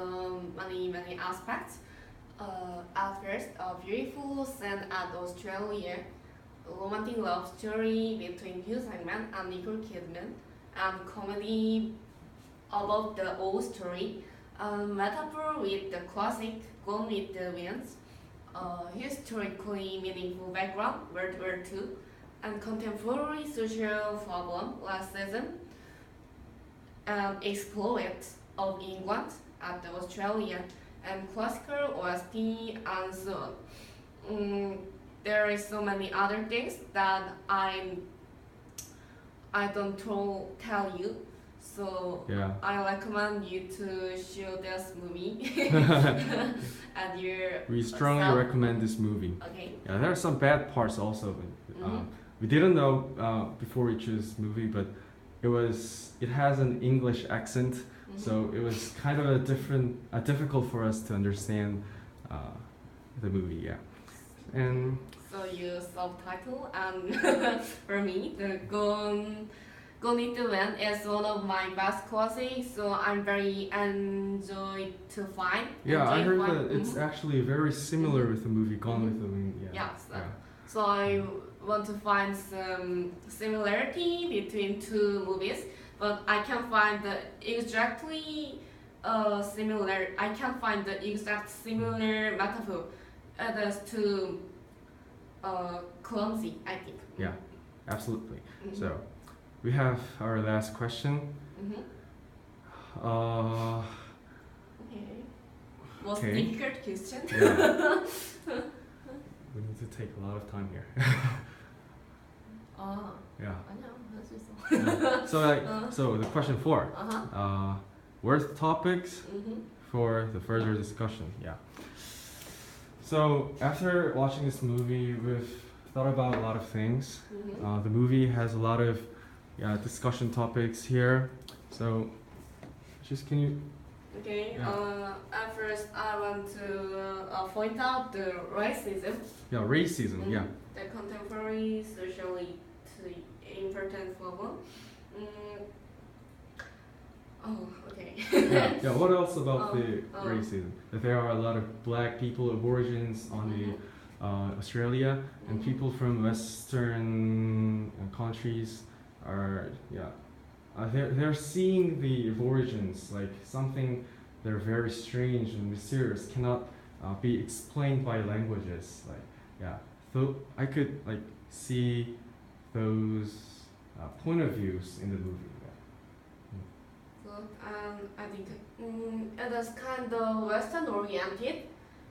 many aspects. At first, a beautiful scene at Australia, romantic love story between Hugh Jackman and Nicole Kidman, and comedy about the old story, metaphor with the classic Gone with the Wind, historically meaningful background, World War II, and contemporary social problem last season, and exploit of England at the Australia, and classical OST and so on. There is so many other things that I don't tell you. So Yeah. I recommend you to show this movie at your We strongly self. recommend this movie. Okay. Yeah, there are some bad parts also. We didn't know before we chose movie, but it has an English accent, so it was kind of difficult for us to understand the movie. Yeah, and So you subtitle, and for me, the Gone with the Wind is one of my best classics, so I'm very enjoyed to find. yeah, I heard find, that it's actually very similar with the movie Gone with the Wind. Yeah. Yeah, so I want to find some similarity between two movies, but I can't find the exactly similar. I can't find the exact similar metaphor. That's too clumsy, I think. Yeah, absolutely. So we have our last question. Okay. Most Okay. difficult question. Yeah. We need to take a lot of time here. Yeah. I know. That's just Yeah. So the question 4. Worth topics for the further discussion. Yeah. So after watching this movie, we've thought about a lot of things. The movie has a lot of discussion topics here. So just can you? Okay. Yeah. At first, I want to point out the racism. Yeah, racism. Yeah. The contemporary socially important problem. Oh, okay. Yeah. What else about the racism? That there are a lot of black people, aborigines on the Australia, and people from Western countries are they're seeing the aborigines like something they're very strange and mysterious, cannot be explained by languages. So I could see those point of views in the movie. Good. I think it is kind of Western oriented,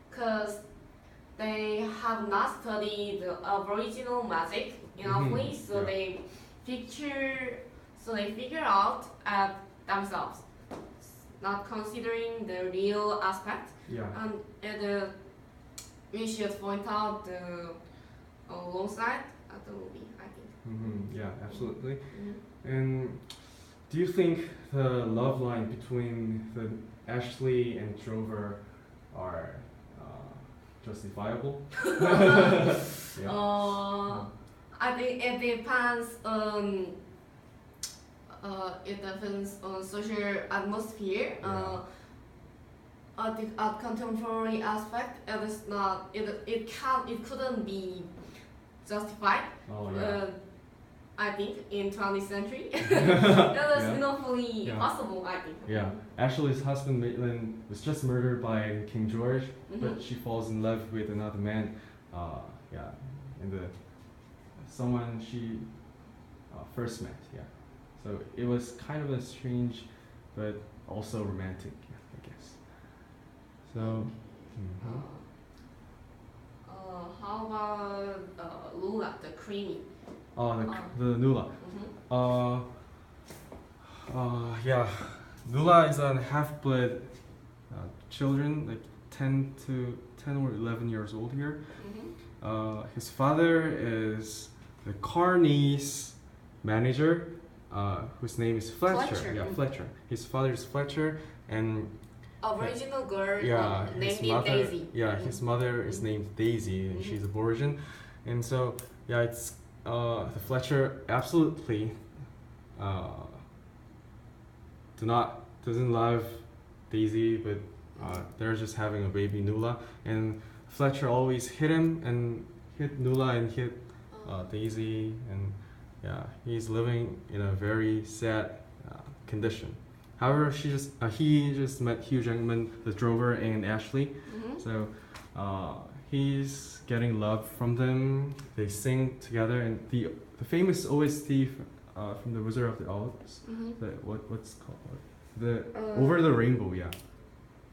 because they have not studied the Aboriginal magic enoughly, so they figure out themselves, not considering the real aspect. Yeah. And we should point out the wrong side of the movie, I think. Yeah, absolutely. And do you think the love line between the Ashley and Drover are justifiable? I think it depends on social atmosphere. At contemporary aspect, it is not. It couldn't be justified. I think in 20th century, that is not fully possible. I think. Yeah, Ashley's husband Maitland was just murdered by King George, but she falls in love with another man. In the someone she first met. Yeah, so it was kind of a strange, but also romantic, I guess. So. How about Lula, the creamy? The Nula. Nula is a half-blood children, like 10 or 11 years old here. His father is the Carney's manager, whose name is Fletcher. Yeah, Fletcher. His father is Fletcher, and Aboriginal girl named Daisy. Yeah, his mother is named Daisy, and she's Aborigine, and so it's the Fletcher absolutely doesn't love Daisy, but they're just having a baby Nuala, and Fletcher always hit him and hit Nuala and hit Daisy, and yeah, he's living in a very sad condition. However, he just met Hugh Jackman, the Drover, and Ashley, so he's getting love from them. They sing together, and the famous OST from the Wizard of the Oz, what's called the Over the Rainbow, yeah.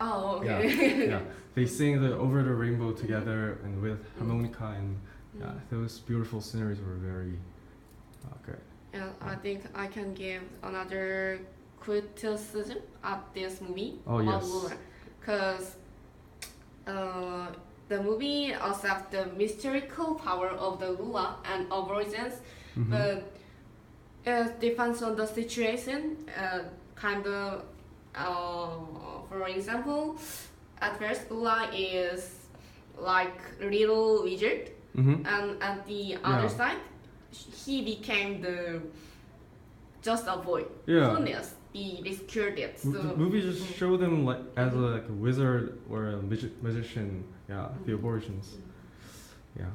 Oh, okay. Yeah. They sing the Over the Rainbow together and with harmonica, and yeah, those beautiful sceneries were very good. And I think I can give another criticism of this movie about Lula, because the movie accepts the mystical power of the Lula and origins, but it depends on the situation. For example, at first Lula is like little wizard, and at the other side, he became just a boy. Goodness, be rescued it. So the movie just showed them like as a wizard or a magician. Yeah, the origins. Yeah.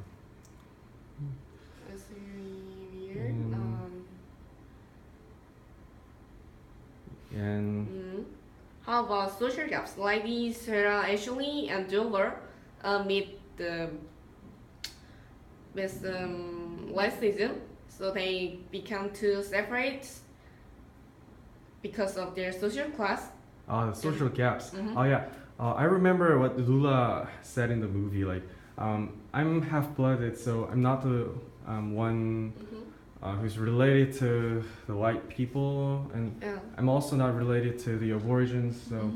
That's really weird. And how about social gaps? Lady Sarah, Ashley, and Dover meet with last season, so they become two separate because of their social class. The social gaps. Oh yeah. I remember what Lula said in the movie. Like, I'm half-blooded, so I'm not the one who's related to the white people, and I'm also not related to the Aborigines. So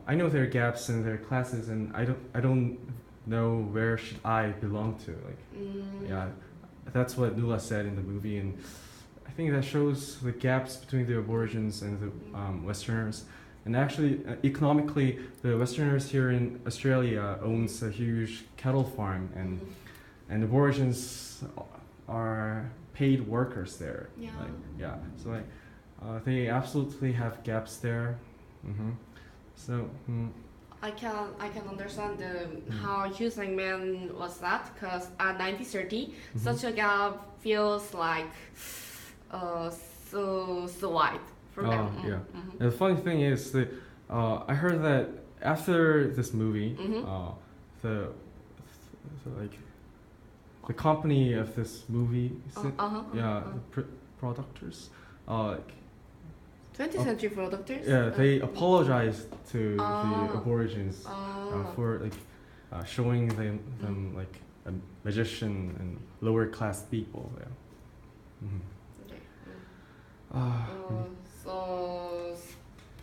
I know their gaps in their classes, and I don't know where should I belong to. Like, yeah, that's what Lula said in the movie, and I think that shows the gaps between the Aborigines and the Westerners. And actually, economically, the Westerners here in Australia owns a huge cattle farm, and Aborigines are paid workers there. So they absolutely have gaps there. So I can understand how Hugh Jackman was that, because at 1930 such a gap feels like so wide for them. And the funny thing is that I heard that after this movie, the company of this movie, the producers, 20th century producers. They apologized to the Aborigines for like showing them like a magician and lower class people.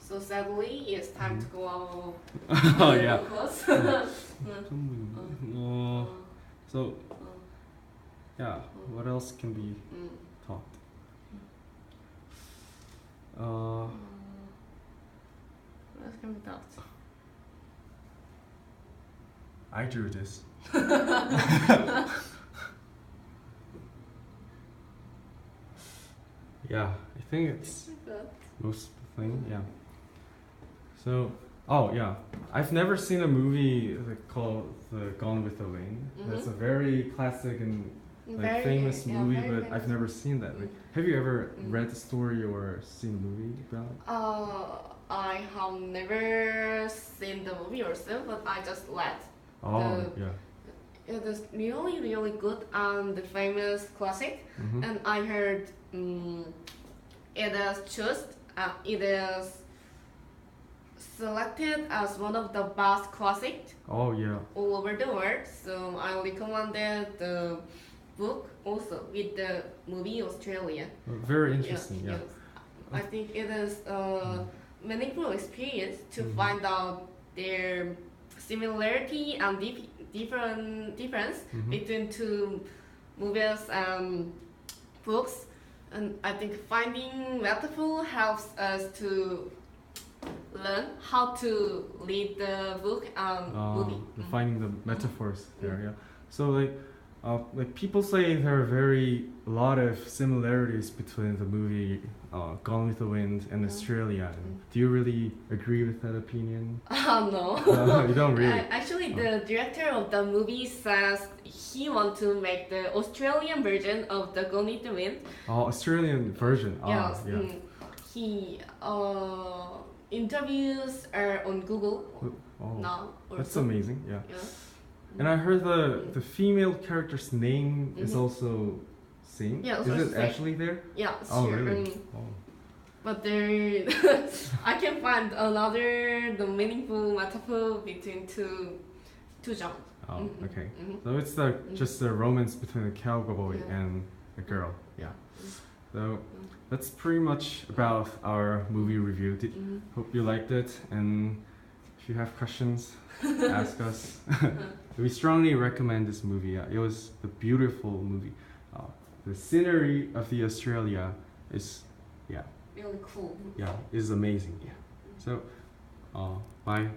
So sadly, it's time to go out. So what else can be taught? What else can be taught? I drew this. Yeah, I think it's most of the thing. Yeah. So, I've never seen a movie called The Gone with the Wind. That's a very classic and famous movie, but I've never seen that. Like, have you ever read the story or seen the movie about it? I have never seen the movie yourself, but I just read. It is really, really good and the famous classic. And I heard it is selected as one of the best classics all over the world. So I recommended the book also with the movie Australia. Very interesting. Yes. I think it is a meaningful experience to find out their similarity and difference between two movies and books. And I think finding metaphor helps us to learn how to read the book and movie. Finding the metaphors there, So like, Like people say there are a lot of similarities between the movie Gone with the Wind and Australia. Do you really agree with that opinion? No. No, you don't really. Actually, the director of the movie says he wants to make the Australian version of the Gone with the Wind. Australian version. Yes. Yeah. He interviews are on Google now. That's amazing. Yeah. Yeah. And I heard the female character's name is also same. Yeah, is it actually there? Yeah, Oh, sure. really? But there, I can find another the meaningful metaphor between two genres. Oh, okay. So it's just the romance between a cowboy and a girl. Yeah. So that's pretty much about our movie review. Hope you liked it, and if you have questions, ask us. We strongly recommend this movie. It was a beautiful movie. The scenery of the Australia is, Really cool. is amazing. Yeah. So, bye.